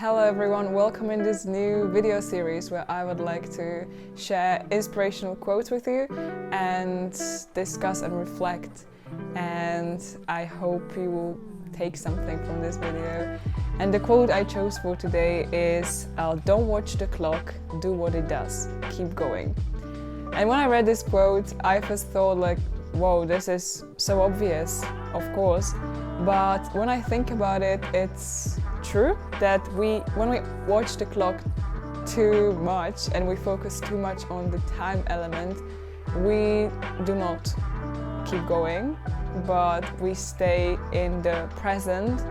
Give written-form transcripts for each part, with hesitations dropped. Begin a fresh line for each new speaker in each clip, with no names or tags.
Hello everyone, welcome in this new video series where I would like to share inspirational quotes with you and discuss and reflect, and I hope you will take something from this video. And the quote I chose for today is don't watch the clock, do what it does, keep going. And when I read this quote, I first thought like, whoa, this is so obvious, of course, but when I think about it, it's true that when we watch the clock too much and we focus too much on the time element, we do not keep going, but we stay in the present,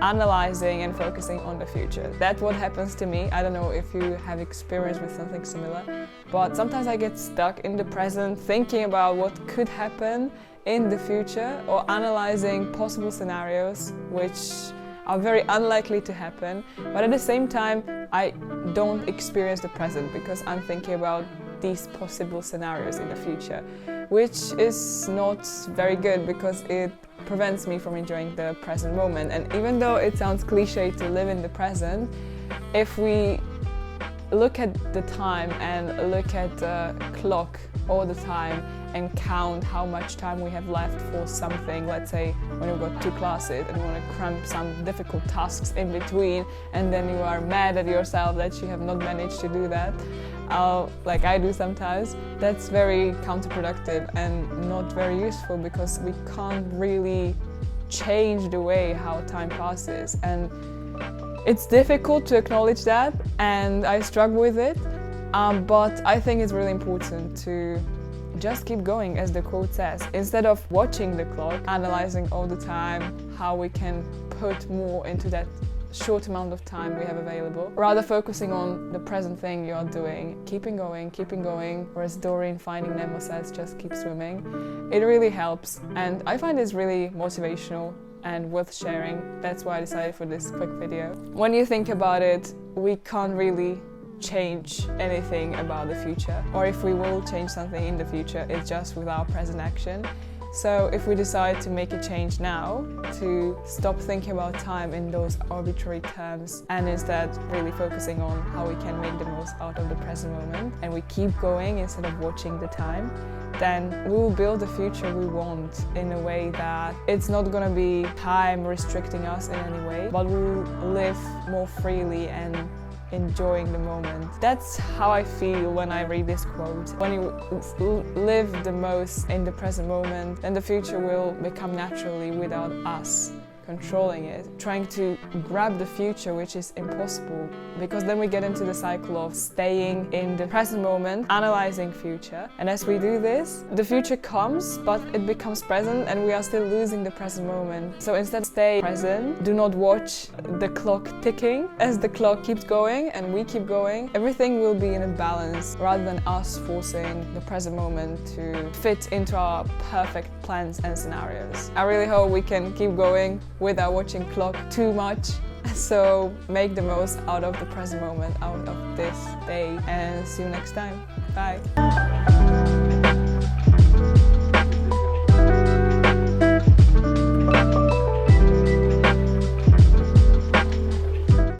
analyzing and focusing on the future. That's what happens to me. I don't know if you have experience with something similar, but sometimes I get stuck in the present thinking about what could happen in the future or analyzing possible scenarios which are very unlikely to happen, but at the same time I don't experience the present because I'm thinking about these possible scenarios in the future, which is not very good because it prevents me from enjoying the present moment. And even though it sounds cliche to live in the present, if we look at the time and look at the clock all the time and count how much time we have left for something, let's say when you've got 2 classes and you want to cram some difficult tasks in between, and then you are mad at yourself that you have not managed to do that, like I do sometimes, that's very counterproductive and not very useful because we can't really change the way how time passes. And it's difficult to acknowledge that, and I struggle with it, but I think it's really important to just keep going, as the quote says, instead of watching the clock, analyzing all the time how we can put more into that short amount of time we have available, rather focusing on the present thing you are doing, keeping going, or as Dory in Finding Nemo says, just keep swimming. It really helps, and I find this really motivational and worth sharing. That's why I decided for this quick video. When you think about it, we can't really change anything about the future, or if we will change something in the future, it's just with our present action. So if we decide to make a change now, to stop thinking about time in those arbitrary terms and instead really focusing on how we can make the most out of the present moment, and we keep going instead of watching the time, then we will build the future we want in a way that it's not going to be time restricting us in any way, but we will live more freely and enjoying the moment. That's how I feel when I read this quote. When you live the most in the present moment, then the future will become naturally without us controlling it, trying to grab the future, which is impossible, because then we get into the cycle of staying in the present moment, analyzing future, and as we do this, the future comes, but it becomes present and we are still losing the present moment. So instead, stay present, do not watch the clock ticking. As the clock keeps going and we keep going, everything will be in a balance rather than us forcing the present moment to fit into our perfect plans and scenarios. I really hope we can keep going without watching clock too much. So make the most out of the present moment, out of this day, and see you next time. Bye.